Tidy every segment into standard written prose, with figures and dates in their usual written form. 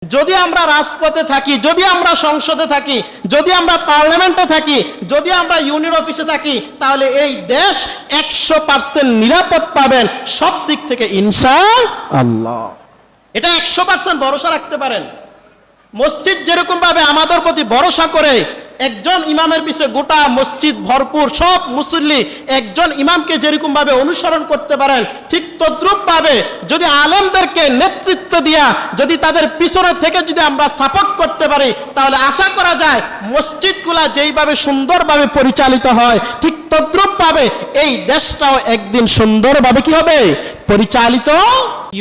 যদি আমরা রাজপথে থাকি, যদি আমরা সংসদে থাকি, যদি আমরা পার্লামেন্টে থাকি, যদি আমরা ইউনিয়ন অফিসে থাকি, তাহলে এই দেশ 100% নিরাপদ পাবেন সব দিক থেকে ইনশাআল্লাহ। এটা 100% ভরসা রাখতে পারেন। মসজিদ যেরকম ভাবে আমাদের প্রতি ভরসা করে, একজন ইমামের পিছে গোটা মসজিদ ভরপুর, সব মুসল্লি একজন ইমামকে যেরকম ভাবে অনুসরণ করতে পারেন, ঠিক তদ্রূপ ভাবে যদি আলেমদেরকে নেতৃত্ব দিয়া যদি তাদের পিছনে থেকে যদি আমরা সাপোর্ট করতে পারি, তাহলে আশা করা যায় মসজিদগুলা যেইভাবে সুন্দরভাবে পরিচালিত হয়, ঠিক তদ্রূপ ভাবে এই দেশটাও একদিন সুন্দরভাবে কি হবে পরিচালিত।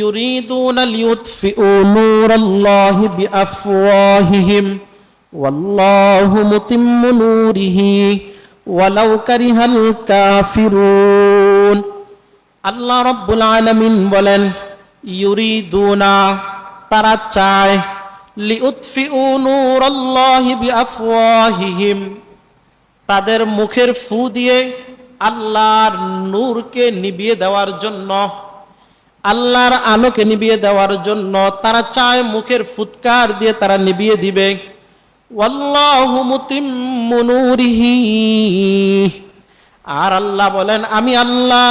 ইউরিদুনা লিউতফিউ নূরাল্লাহি বিআফওয়াহিহিম ওয়াল্লাহু মুতিম্মু নূরিহি ওয়ালাউ কারিহাল কাফিরুন। আল্লাহ রাব্বুল আলামিন বলেন, ইউরিদুনা তারা চায়, লিউতফিউ নূরাল্লাহি বিআফওয়াহিহিম তাদের মুখের ফু দিয়ে আল্লাহর নূরকে নিভিয়ে দেওয়ার জন্য, আল্লাহর আলোকে নিভিয়ে দেওয়ার জন্য তারা চায় মুখের ফুৎকার দিয়ে তারা নিভিয়ে দিবে। ওয়াল্লাহু মুতিম্মু নূরিহি, আর আল্লাহ বলেন আমি আল্লাহ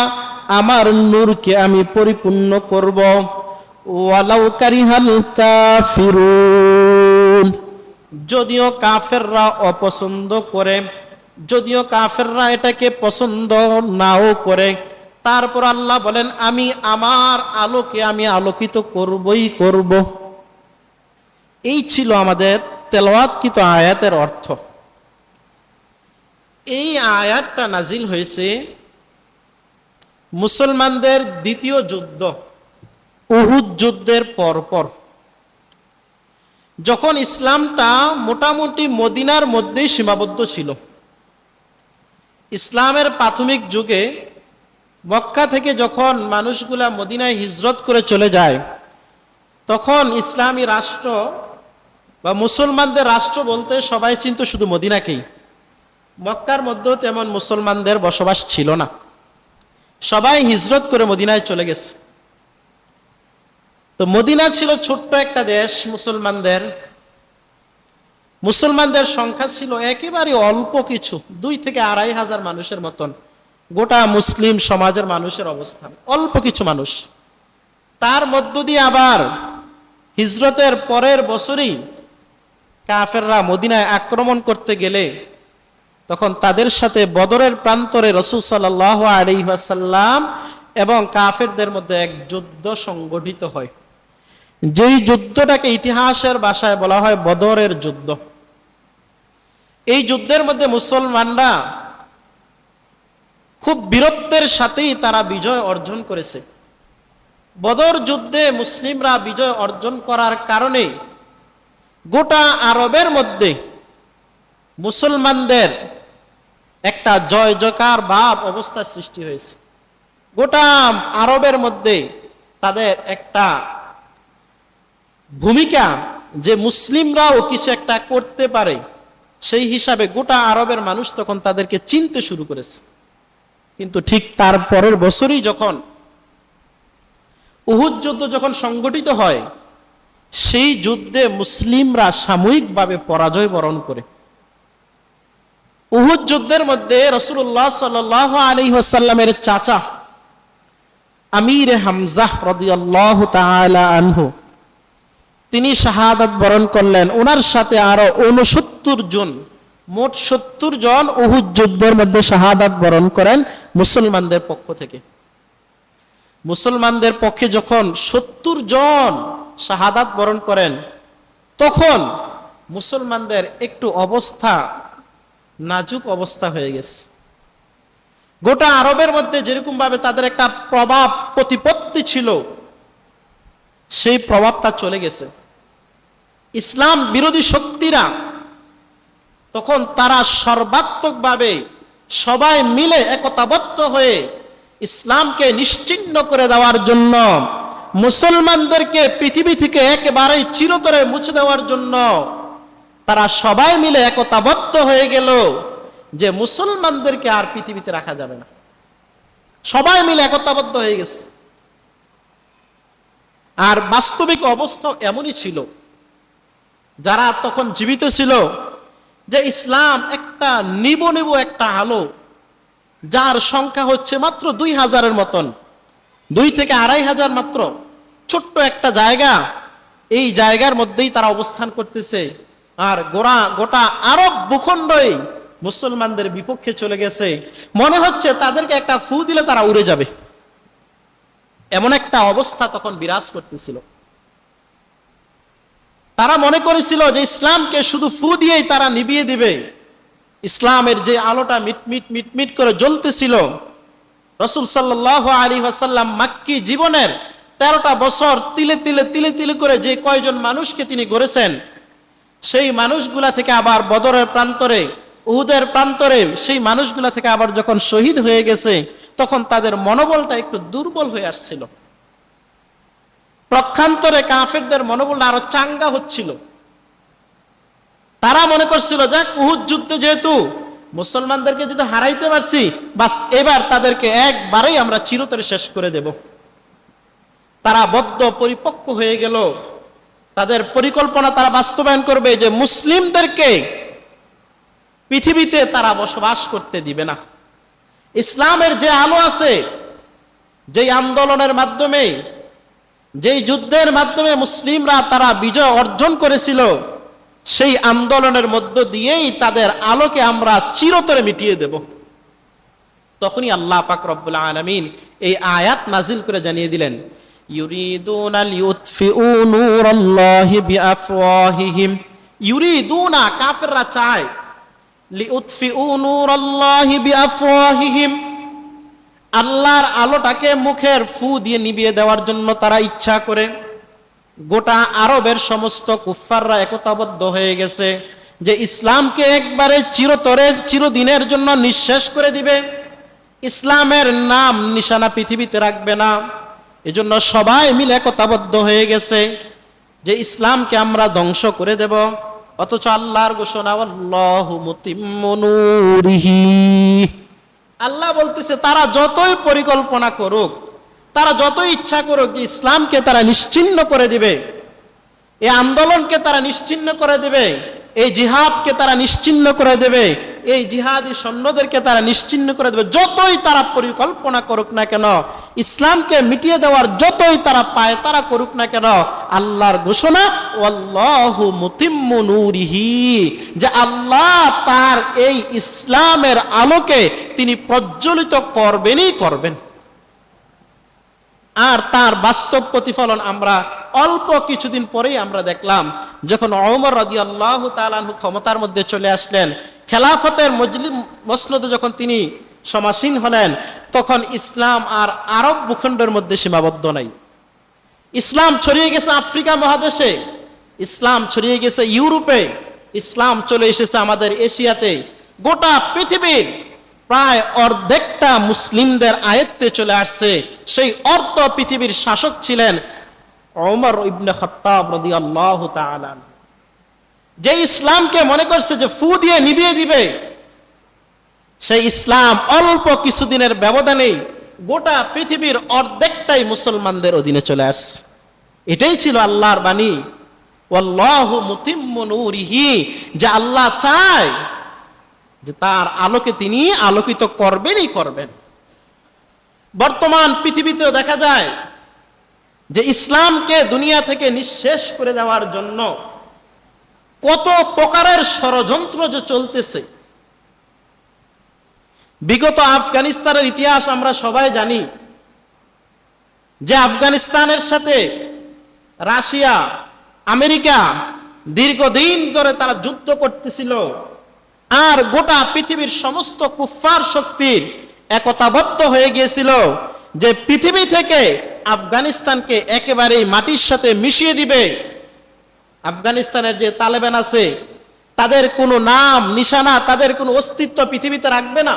আমার নূরকে আমি পরিপূর্ণ করব। ওয়ালাউ কারিহাল কাফিরুন, যদিও কাফেররা অপছন্দ করে, যদিও কাফেররা এটাকে পছন্দ নাও করে, তারপর আল্লাহ বলেন আমি আমার আলোকে আমি আলোকিত করবই করব। এই ছিল আমাদের তেলাওয়াতকৃত আয়াতের অর্থ। এই আয়াতটা নাজিল হয়েছে মুসলমানদের দ্বিতীয় যুদ্ধ উহুদ যুদ্ধের পরপর, যখন ইসলামটা মোটামুটি মদিনার মধ্যেই সীমাবদ্ধ ছিল। ইসলামের প্রাথমিক যুগে মক্কা থেকে যখন মানুষগুলা মদিনায় হিজরত করে চলে যায়, তখন ইসলামী রাষ্ট্র বা মুসলমানদের রাষ্ট্র বলতে সবাই চিনত শুধু মদিনাকেই। মক্কার মধ্যেও তেমন মুসলমানদের বসবাস ছিল না, সবাই হিজরত করে মদিনায় চলে গেছে। তো মদিনা ছিল ছোট্ট একটা দেশ, মুসলমানদের সংখ্যা ছিল একেবারে অল্প কিছু, 2 থেকে 2.5 হাজার মানুষের মতন গোটা মুসলিম সমাজের মানুষের অবস্থান, অল্প কিছু মানুষ। তার মধ্য দিয়ে আবার হিজরতের পরের বছরই কাফেররা মদিনায় আক্রমণ করতে গেলে তখন তাদের সাথে বদরের প্রান্তরে রাসূল সাল্লাল্লাহু আলাইহি ওয়াসাল্লাম এবং কাফেরদের মধ্যে এক যুদ্ধ সংগঠিত হয়। যেই যুদ্ধটাকে ইতিহাসের ভাষায় বলা হয় বদরের যুদ্ধ। এই যুদ্ধের মধ্যে মুসলমানরা খুব বীরত্বের সাথেই তারা বিজয় অর্জন করেছে। বদর যুদ্ধে মুসলিমরা বিজয় অর্জন করার কারণে গোটা আরবের মধ্যে মুসলমানদের একটা জয় জয়কার ভাব অবস্থা সৃষ্টি হয়েছে। গোটা আরবের মধ্যে তাদের একটা ভূমিকা, যে মুসলিমরাও কিছু একটা করতে পারে, সেই হিসাবে গোটা আরবের মানুষ তখন তাদেরকে চিনতে শুরু করেছে। কিন্তু ঠিক তার পরের বছরই যখন উহুদ যুদ্ধ যখন সংগঠিত হয়, সেই যুদ্ধে মুসলিমরা সাময়িকভাবে পরাজয় বরণ করে। উহুদ যুদ্ধের মধ্যে রাসূলুল্লাহ সাল্লাল্লাহু আলাইহি ওয়াসাল্লামের চাচা আমির হামজা রাদিয়াল্লাহু তাআলা আনহু তিনি শাহাদাত বরণ করলেন। ওনার সাথে আরো 69 জন, মোট 70 জন উহুদ যুদ্ধের মধ্যে শাহাদাত বরণ করেন মুসলমানদের পক্ষ থেকে। মুসলমানদের পক্ষে যখন 70 জন শাহাদাত বরণ করেন, তখন মুসলমানদের একটু অবস্থা নাজুক অবস্থা হয়ে গেছে। গোটা আরবের মধ্যে যেরকম ভাবে তাদের একটা প্রভাব প্রতিপত্তি ছিল, সেই প্রভাবটা চলে গেছে। ইসলাম বিরোধী শক্তিরা তখন তারা সর্বাত্মকভাবে সবাই মিলে একতাবদ্ধ হয়ে ইসলামকে নিশ্চিহ্ন করে দেওয়ার জন্য, মুসলমানদেরকে পৃথিবী থেকে একেবারেই চিরতরে মুছে দেওয়ার জন্য তারা সবাই মিলে একতাবদ্ধ হয়ে গেল যে মুসলমানদেরকে আর পৃথিবীতে রাখা যাবে না। সবাই মিলে একতাবদ্ধ হয়ে গেছে। আর বাস্তবিক অবস্থা এমনই ছিল যারা তখন জীবিত ছিল, যে ইসলাম একটা নিবো একটা আলো, যার সংখ্যা হচ্ছে মাত্র 2000-এর মতন, 2 থেকে 2500 মাত্র, ছোট্ট একটা জায়গা। এই জায়গার মধ্যেই তারা অবস্থান করতেছে, আর গোটা আরব ভূখণ্ডই মুসলমানদের বিপক্ষে চলে গেছে। মনে হচ্ছে তাদেরকে একটা ফু দিলে তারা উড়ে যাবে, এমন একটা অবস্থা তখন বিরাজ করতেছিল। তারা মনে করেছিল যে ইসলামকে শুধু ফু দিয়েই তারা নিভিয়ে দিবে। ইসলামের যে আলোটা মিটমিট মিটমিট করে জ্বলতেছিল, রাসূল সাল্লাল্লাহু আলাইহি ওয়াসাল্লাম মাক্কি জীবনের 13টা বছর তিলে তিলে তিলে তিলে করে যে কয়জন মানুষকে তিনি গড়েছেন, সেই মানুষগুলা থেকে আবার বদরের প্রান্তরে, উহুদের প্রান্তরে সেই মানুষগুলা থেকে আবার যখন শহীদ হয়ে গেছে, তখন তাদের মনোবলটা একটু দুর্বল হয়ে আসছিল। প্রক্ষান্তরে কাফেরদের মনোবলটা আরো চাঙ্গা হচ্ছিল। তারা মনে করছিল, যাক, উহুদ যুদ্ধে যেহেতু মুসলমানদেরকে যদি হারাইতে পারছি, বাস এবার তাদেরকে একবারেই আমরা চিরতরে শেষ করে দেব। তারা বদ্ধ পরিপক্ক হয়ে গেল। তাদের পরিকল্পনা তারা বাস্তবায়ন করবে যে মুসলিমদেরকে পৃথিবীতে তারা বসবাস করতে দিবে না। ইসলামের যে আলো আছে, যেই আন্দোলনের মাধ্যমে, যেই যুদ্ধের মাধ্যমে মুসলিমরা তারা বিজয় অর্জন করেছিল, সেই আন্দোলনের মধ্য দিয়েই তাদের আলোকে আমরা চিরতরে মিটিয়ে দেব। তখনই আল্লাহ পাক রব্বুল আলামিন এই আয়াত নাজিল করে জানিয়ে দিলেন, ইউরিদুনা লিউতফিউ নূরাল্লাহি বিআফওয়াহিহিম। ইউরিদুনা, কাফেররা চায়, লিউতফিউ নূরাল্লাহি বিআফওয়াহিহিম, আল্লাহর আলোটাকে মুখের ফু দিয়ে নিভিয়ে দেওয়ার জন্য তারা ইচ্ছা করে। গোটা আরবের সমস্ত কুফফাররা একতাবদ্ধ হয়ে গেছে যে ইসলামকে একবারে চিরতরে চিরদিনের জন্য নিঃশেষ করে দিবে, ইসলামের নাম নিশানা পৃথিবীতে রাখবে না। এজন্য সবাই মিলে একতাবদ্ধ হয়ে গেছে যে ইসলামকে আমরা ধ্বংস করে দেব। অথচ আল্লাহর ঘোষণা, আল্লাহু মুতিম্মু নূরিহি, আল্লাহ বলতেছে তারা যতই পরিকল্পনা করুক, তারা যতই ইচ্ছা করুক যে ইসলামকে তারা নিশ্চিহ্ন করে দিবে, এই আন্দোলনকে তারা নিশ্চিহ্ন করে দেবে, এই জিহাদকে তারা নিশ্চিহ্ন করে দেবে, এই জিহাদি সৈন্যদেরকে তারা নিশ্চিহ্ন করে দেবে, যতই তারা পরিকল্পনা করুক না কেন, ইসলামকে মিটিয়ে দেওয়ার যতই তারা পায় তারা করুক না কেন, আল্লাহর ঘোষণা, আল্লাহু মুতিম্মু নূরিহি, যে আল্লাহ তার এই ইসলামের আলোকে তিনি প্রজ্বলিত করবেনই করবেন। আর তার বাস্তব প্রতিফলন আমরা অল্প কিছুদিন পরেই আমরা দেখলাম, যখন ওমর রাদিয়াল্লাহু তাআলা আনহু ক্ষমতার মধ্যে চলে আসলেন, খেলাফতের মসনদে যখন তিনি সমাসীন হলেন, তখন ইসলাম আর আরব ভূখণ্ডের মধ্যে সীমাবদ্ধ নাই। ইসলাম ছড়িয়ে গেছে আফ্রিকা মহাদেশে, ইসলাম ছড়িয়ে গেছে ইউরোপে, ইসলাম চলে এসেছে আমাদের এশিয়াতে। গোটা পৃথিবীর প্রায় অর্ধেকটা মুসলিমদের আয়ত্তে চলে আসছে। সেই অর্ধ পৃথিবীর শাসক ছিলেন ওমর ইবনে খাত্তাব রাদিয়াল্লাহু তাআলা, যে ইসলামকে মনে করছে যে ফু দিয়ে নিভিয়ে দিবে, সেই ইসলাম অল্প কিছুদিনের ব্যবধানেই গোটা পৃথিবীর অর্ধেকটাই মুসলমানদের অধীনে চলে আসছে। এটাই ছিল আল্লাহর বাণী, ওয়াল্লাহু মুতিম্মু নূরিহি, যে আল্লাহ চায় যে তার আলোকে তিনি আলোকিত করবেনই করবেন। বর্তমান পৃথিবীতেও দেখা যায় যে ইসলামকে দুনিয়া থেকে নিঃশেষ করে দেওয়ার জন্য কত প্রকারের ষড়যন্ত্র যে চলতেছে। বিগত আফগানিস্তানের ইতিহাস আমরা সবাই জানি, যে আফগানিস্তানের সাথে রাশিয়া, আমেরিকা দীর্ঘদিন ধরে তারা যুদ্ধ করতেছিল, আর গোটা পৃথিবীর সমস্ত কুফফার শক্তির একতাবদ্ধ হয়ে গিয়েছিল যে পৃথিবী থেকে আফগানিস্তানকে একেবারেই মাটির সাথে মিশিয়ে দিবে। আফগানিস্তানের যে তালেবান আছে, তাদের কোনো নাম নিশানা, তাদের কোনো অস্তিত্ব পৃথিবীতে রাখবে না।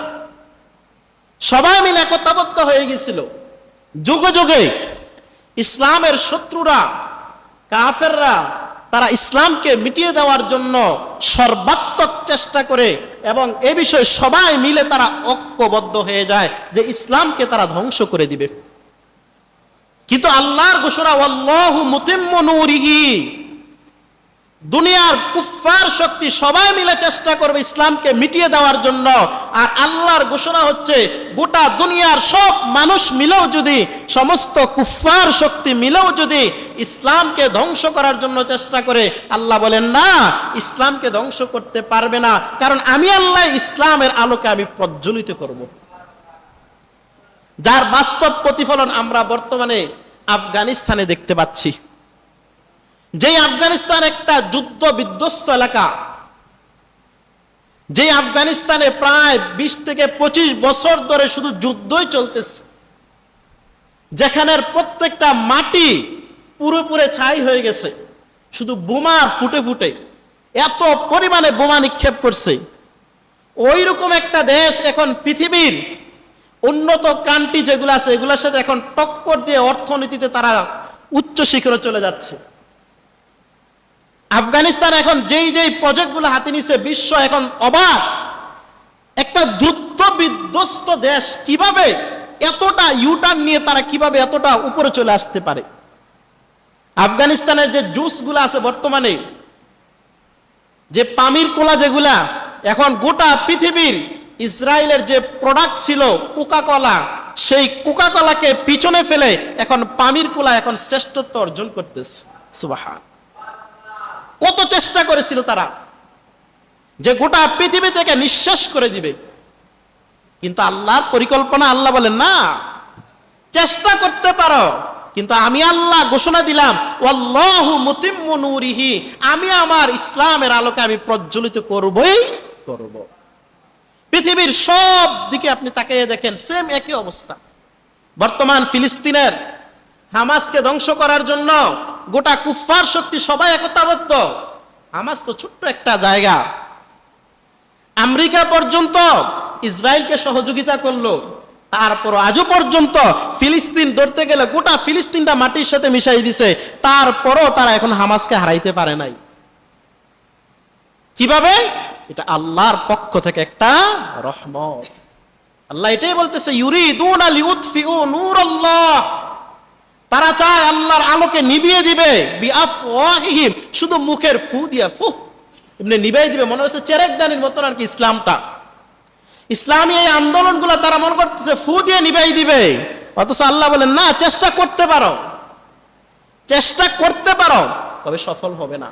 সবাই মিলে একতাবদ্ধ হয়ে গিয়েছিল। যুগে যুগে ইসলামের শত্রুরা, কাফেররা, তারা ইসলামকে মিটিয়ে দেওয়ার জন্য সর্বাত্মক চেষ্টা করে, এবং এ বিষয়ে সবাই মিলে তারা ঐক্যবদ্ধ হয়ে যায় যে ইসলামকে তারা ধ্বংস করে দিবে। কিন্তু আল্লাহর ঘোষণা, আল্লাহু মুতিম্মু নূরিহি, দুনিয়ার কুফফার শক্তি সবাই মিলে চেষ্টা করবে ইসলামকে মিটিয়ে দেওয়ার জন্য। আর আল্লাহর ঘোষণা হচ্ছে গোটা দুনিয়ার সব মানুষ মিলেও যদি, সমস্ত কুফফার শক্তি মিলেও যদি ইসলামকে ধ্বংস করার জন্য চেষ্টা করে, আল্লাহ বলেন না, ইসলামকে ধ্বংস করতে পারবে না, কারণ আমি আল্লাহ ইসলামের আলোকে আমি প্রজ্বলিত করব। যার বাস্তব প্রতিফলন আমরা বর্তমানে আফগানিস্তানে দেখতে পাচ্ছি। যে আফগানিস্তান একটা যুদ্ধ বিধ্বস্ত এলাকা, যে আফগানিস্তানে প্রায় 20 থেকে 25 বছর ধরে শুধু যুদ্ধই চলতেছে, যেখানের প্রত্যেকটা মাটি পুরোপুরি ছাই হয়ে গেছে, শুধু বোমার ফুটে ফুটে এত পরিমাণে বোমা নিক্ষেপ করছে। ওই রকম একটা দেশ এখন পৃথিবীর উন্নত কান্ট্রি যেগুলো আছে এগুলোর সাথে এখন টক্কর দিয়ে অর্থনীতিতে তারা উচ্চ শিখরে চলে যাচ্ছে। আফগানিস্তান এখন যেই প্রজেক্টগুলো হাতে নিছে, বিশ্ব এখন অবাক। একটা যুদ্ধ বিধ্বস্ত দেশ কিভাবে এতটা ইউটার্ন নিয়ে তারা কিভাবে এতটা উপরে চলে আসতে পারে। আফগানিস্তানের যে জুসগুলো আছে বর্তমানে, যে পামির কোলা যেগুলা, এখন গোটা পৃথিবীর ইসরায়েলের যে প্রোডাক্ট ছিল কোকা কোলা, সেই কোকা কোলাকে পিছনে ফেলে এখন পামির কোলা এখন শ্রেষ্ঠত্ব অর্জন করতেছে। সুবহান। কত চেষ্টা করেছিল তারা যে গোটা পৃথিবী থেকে নিঃশেষ করে দিবে, কিন্তু আল্লাহর পরিকল্পনা, আল্লাহ বলেন না, চেষ্টা করতে পারো, কিন্তু আমি আল্লাহ ঘোষণা দিলাম ওয়াল্লাহু মুতিম্মু নূরিহি, আমি আমার ইসলামের আলোকে আমি প্রজ্বলিত করবই করব। পৃথিবীর সব দিকে আপনি তাকিয়ে দেখেন, সেম একই অবস্থা। বর্তমান ফিলিস্তিনের হামাসকে ধ্বংস করার জন্য গোটা কুফফার শক্তি সবাই একতাবদ্ধ। হামাস তো ছোট্ট একটা জায়গা, আমেরিকা পর্যন্ত ইসরায়েলকে সহযোগিতা করলো, তারপর আজও পর্যন্ত ফিলিস্তিন ধরতে গেলে গোটা ফিলিস্তিনটা মাটির সাথে মিশাই দিছে, তারপরও তারা এখন হামাসকে হারাইতে পারে নাই। কিভাবে? এটা আল্লাহর পক্ষ থেকে একটা রহমত। আল্লাহ এটাই বলতেছে, ইউরিদুনা লিউতফিউ নূরাল্লাহ, তারা চায় আল্লাহর আলোকে নিভিয়ে দিবে, বিআফওয়াহিহিম, শুধু মুখের ফু দিয়া ফু এমনি নিভিয়ে দিবে। মনে হচ্ছে চেরেকদানির মতন আর কি ইসলামটা। ইসলামী এই আন্দোলনগুলো তারা মনে করতেছে ফু দিয়ে নিভিয়ে দিবে, অথচ আল্লাহ বলেন না, চেষ্টা করতে পারো, চেষ্টা করতে পারো, তবে সফল হবে না।